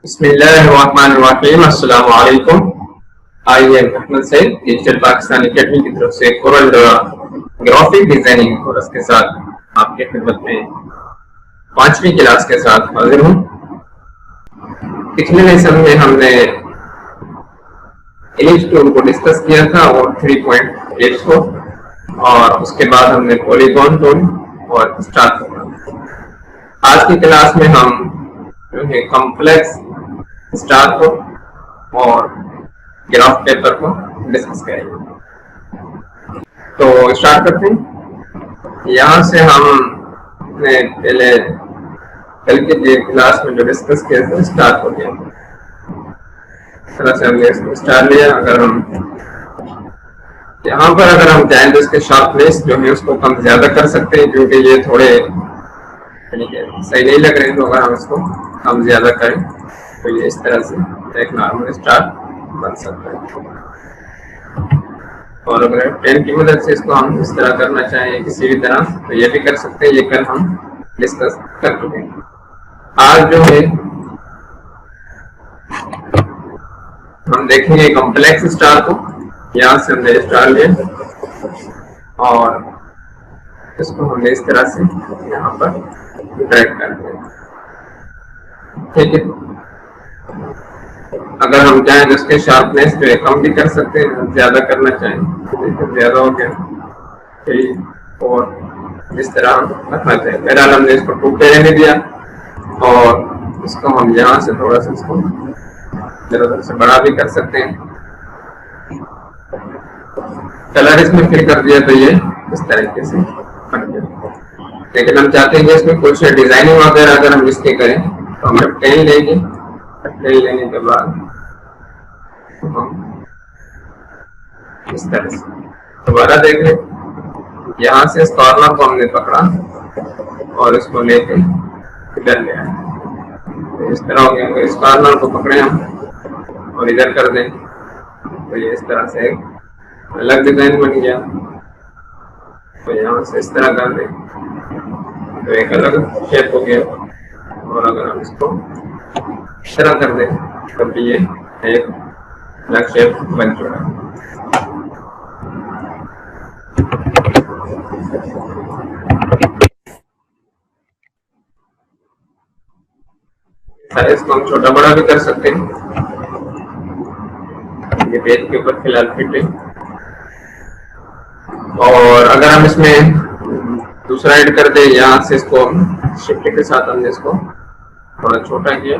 बिस्मिल्लाहिर्रहमानिर्रहीम। अस्सलाम वालेकुम। I am Ahmed Saeed, digital Pakistan academy की तरफ से कोरल ग्राफिक डिजाइनिंग कोर्स के साथ आपके खिदमत में पांचवी क्लास के साथ हाजिर हूँ। पिछले लेसन में हमने इलिप्स टूल को डिस्कस किया था और 3.8 को, और उसके बाद हमने पॉलीगॉन टूल और स्टार टूल। आज की क्लास में हम जो है कॉम्प्लेक्स स्टार को और ग्राफ पेपर को डिस्कस करेंगे। तो स्टार्ट करते हैं। यहाँ से हमने पहले कल के क्लास में जो डिस्कस किया था स्टार को लिया, इस तरह से हमने इसको स्टार लिया। अगर हम यहाँ पर अगर हम चाहें तो इसके शार्पनेस जो है उसको कम ज्यादा कर सकते हैं, क्योंकि ये थोड़े सही नहीं लग रहे हैं। तो अगर हम इसको कम ज्यादा करें तो ये इस तरह से एक नॉर्मल स्टार बन सकता है। और अगर पेन की मदद से इसको हम इस तरह करना चाहें किसी भी तरह तो ये भी कर सकते हैं। ये कल हम डिस्कस कर चुके हैं। आज जो है हम देखेंगे कॉम्प्लेक्स स्टार को। यहाँ से हमने स्टार लिया और इसको हमने इस तरह से यहाँ पर ड्रैग कर दिया, ठीक है। अगर हम चाहें तो इसके शार्पनेस जो है कम भी कर सकते हैं, ज्यादा करना चाहें तो ज्यादा हो गया, ठीक। और इस तरह हम रखना चाहिए। बहरहाल हमने इसको 2 पे रहने दिया और इसको हम यहाँ से थोड़ा सा इसको इधर से बड़ा भी कर सकते हैं। कलर इसमें फिल कर दिया तो ये इस तरीके से बन गया। लेकिन हम चाहते हैं कि इसमें कुछ डिजाइनिंग वगैरह अगर हम इसके करें तो हम रेक्टेंगल लेंगे। रेक्टेंगल लेने के बाद हम इस तरह से दोबारा देख लें। यहाँ से इस कॉर्नर को हमने पकड़ा और इसको लेके इधर ले आए, तो इस तरह हो गया। तो इस कॉर्नर को पकड़े हम और इधर कर दें तो ये इस तरह से एक अलग डिजाइन बन गया। तो यहाँ से इस तरह कर दें तो एक अलग शेप हो गया। और अगर हम इसको इस तरह कर दें तब ये एक अलग शेप बन चुका है। इसको हम छोटा बड़ा भी कर सकते हैं। ये पेज के ऊपर फिलहाल फिट है। और अगर हम इसमें दूसरा ऐड कर दे, यहाँ से इसको शिफ्ट के साथ हमने इसको थोड़ा छोटा किया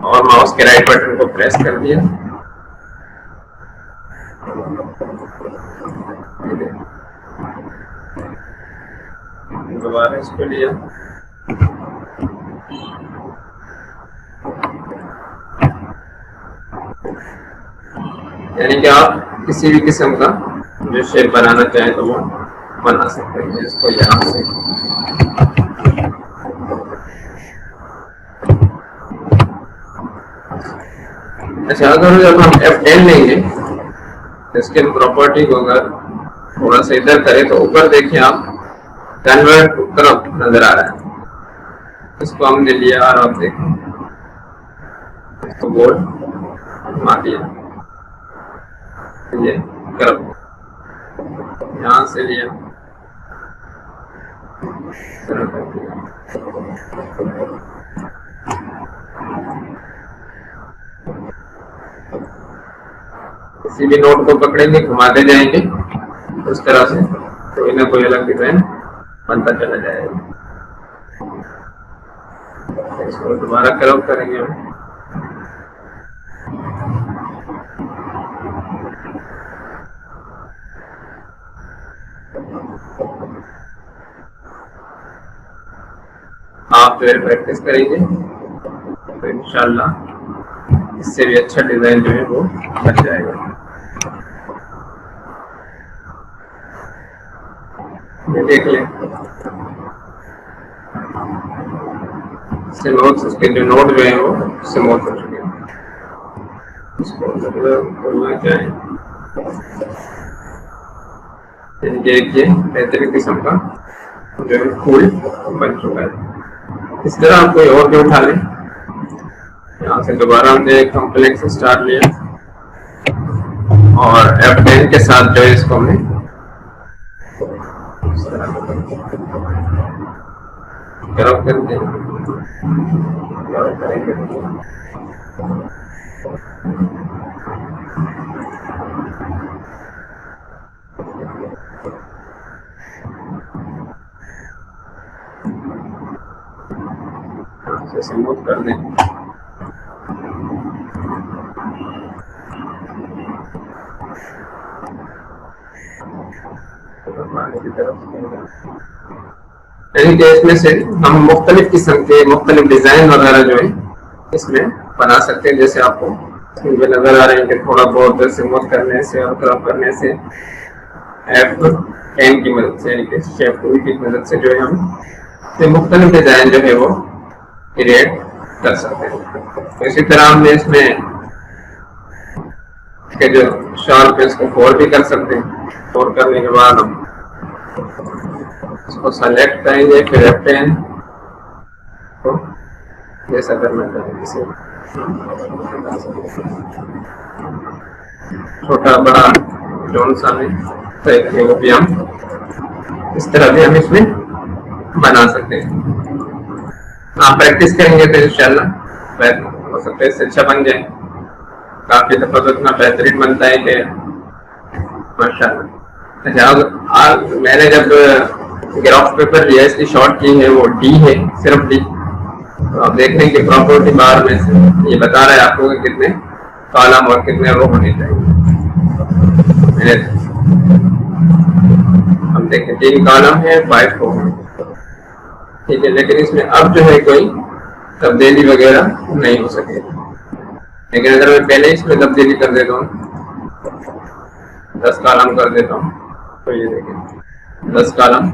और माउस के राइट बटन को प्रेस कर दिया। दोबारा इसको लिया, यानी कि आप किसी भी किस्म का जो शेप बनाना चाहें तो वो बना सकते हैं। इसको यहाँ से अच्छा, अगर जब हम F10 लेंगे इसके प्रॉपर्टी को अगर थोड़ा सा इधर करें तो ऊपर देखिए आप कन्वर्ट तरफ नजर आ रहा है। इसको हमने लिया और आप देखें इसको बोर्ड घुमा दिया, ये करब यहाँ से लिया, किसी भी नोट को पकड़ेंगे घुमाते जाएंगे उस तरह से, तो इन्हें कोई अलग डिजाइन बनता चला जाएगा। इसको दोबारा कर्व करेंगे हम। आप फिर प्रैक्टिस करेंगे तो इंशाल्लाह इससे भी अच्छा डिजाइन जो है वो बन जाएगा। ये देख लें, उसके जो नोट जो है वो स्मूथ हो चुके हैं। इसको खोलना चाहें देखिए बेहतरीन किस्म का जो है फूल बन चुका है। इस तरह आप कोई और भी उठा लें यहाँ से दोबारा हमने एक कॉम्प्लेक्स स्टार लिया और F10 के साथ जो है इसको हमने क्रॉप कर दिया। स्मूथ कर दें। इसमें से हम मुख्तलिफ किस्म के मुख्तलिफ डिजाइन वगैरह जो है इसमें बना सकते हैं। जैसे आपको नजर आ रहे हैं कि थोड़ा बहुत स्मूथ करने से और क्रॉप करने से F10 की मदद से यानी कि शेप टूल की मदद से जो है हम मुख्तलिफ डिजाइन जो है वो क्रिएट कर सकते हैं। तो इसी तरह हमने इसमें के जो शार्प है इसको 4 भी कर सकते हैं। 4 करने के बाद हम इसको सेलेक्ट करेंगे, फिर F10 तो जैसा करना चाहिए इसे छोटा बड़ा जोन सा में वो भी हम इस तरह भी हम इसमें बना सकते हैं। आप प्रैक्टिस करेंगे तो इंशाल्लाह हो सकता है इससे अच्छा बन जाए। काफी दफा तो इतना बेहतरीन बनता है कि माशाल्लाह। मैंने जब ग्राफ पेपर लिया इसकी शॉर्ट की है वो D है, सिर्फ D। तो आप देख रहे हैं कि प्रॉपर्टी बार में से ये बता रहा है आपको कि कितने कॉलम और कितने रो होने चाहिए। हम देखें 3 कॉलम है 5 रो, ठीक है। लेकिन इसमें अब जो है कोई तब्दीली वगैरह नहीं हो सके। लेकिन अगर मैं पहले इसमें तब्दीली कर देता हूँ, 10 कॉलम कर देता हूँ, तो ये देखें 10 कॉलम।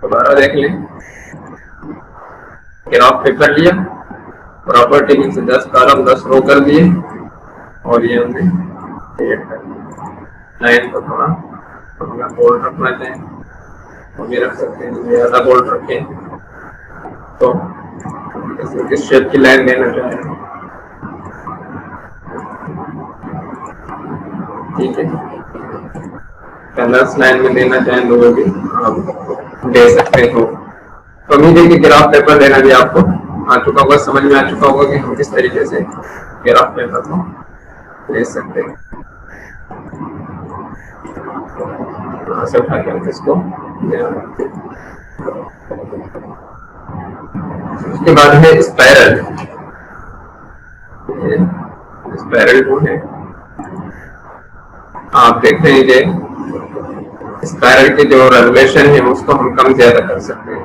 दोबारा देख लें, ग्राफ पेपर लिया, प्रॉपर्टी में से 10 कॉलम 10 रो कर दिए और ये हमने क्रिएट कर दिया। लाइन को थोड़ा बोल्ड रखना चाहिए, वो भी रख सकते हैं। ज़्यादा बोल्ड रखें तो किस शेप की लाइन देना चाहिए, ठीक है। कलर्स लाइन में देना चाहें तो वो भी आप दे सकते हो। तो उम्मीद है कि ग्राफ पेपर देना भी आपको आ चुका होगा, समझ में आ चुका होगा कि हम किस तरीके से ग्राफ पेपर को ले सकते हैं। से उठा कर इसको उसके बाद है स्पाइरल। स्पाइरल टूल है, आप देखते हैं कि स्पाइरल के जो रेगुलेशन है उसको हम कम ज्यादा कर सकते हैं।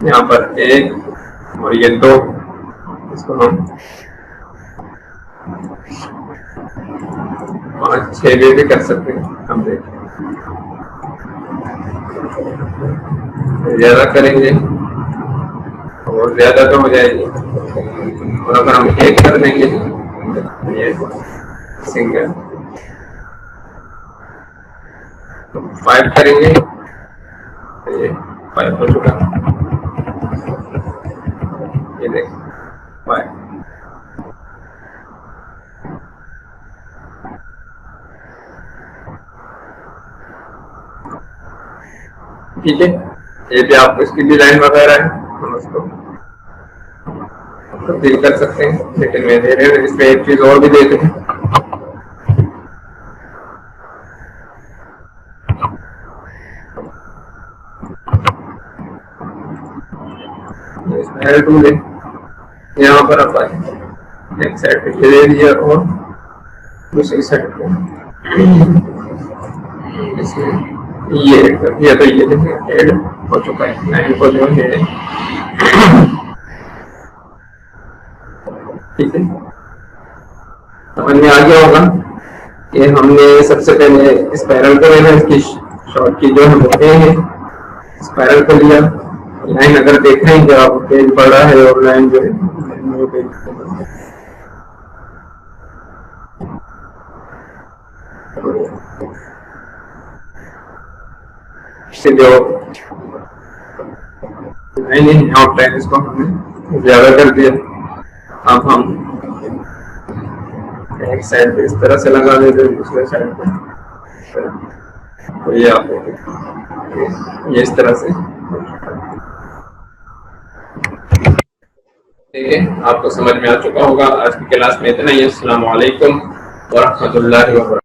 यहाँ पर 1 और ये 2, इसको हम 5 6 भी कर सकते हैं। हम देखें ज्यादा करेंगे और ज्यादा तो हो जाएगी, और अगर हम 1 कर देंगे ये सिंगल, 5 करेंगे ये 5 हो चुका, ये देख 5। ठीक है, ये भी आपको इसकी डिजाइन वगैरह है, हम उसको तब्दील कर सकते हैं। लेकिन मैं दे रहे हैं इसमें एक चीज और भी देते हैं, टूल है। यहाँ पर आप एक साइड पे दे दिया और दूसरी साइड पे ये ऐड कर दिया, तो ये देखिए ऐड हो चुका है। 9 को जो है ठीक है, समझ में आ गया होगा कि हमने सबसे पहले स्पाइरल को लेना, इसकी शॉर्ट की जो हम होते हैं स्पाइरल को लिया। लाइन अगर देख रहे हैं कि आप पेज बड़ा है और लाइन जो है जो नहीं आउटलाइन इसको हमने ज्यादा कर दिया। अब हम एक साइड पे इस तरह से लगा देते हैं, दूसरे साइड पे तो ये आप ये इस तरह से ठीक है। आपको समझ में आ चुका होगा। आज की क्लास में इतना ही। अस्सलाम वालेकुम व रहमतुल्लाहि व बरकातहू।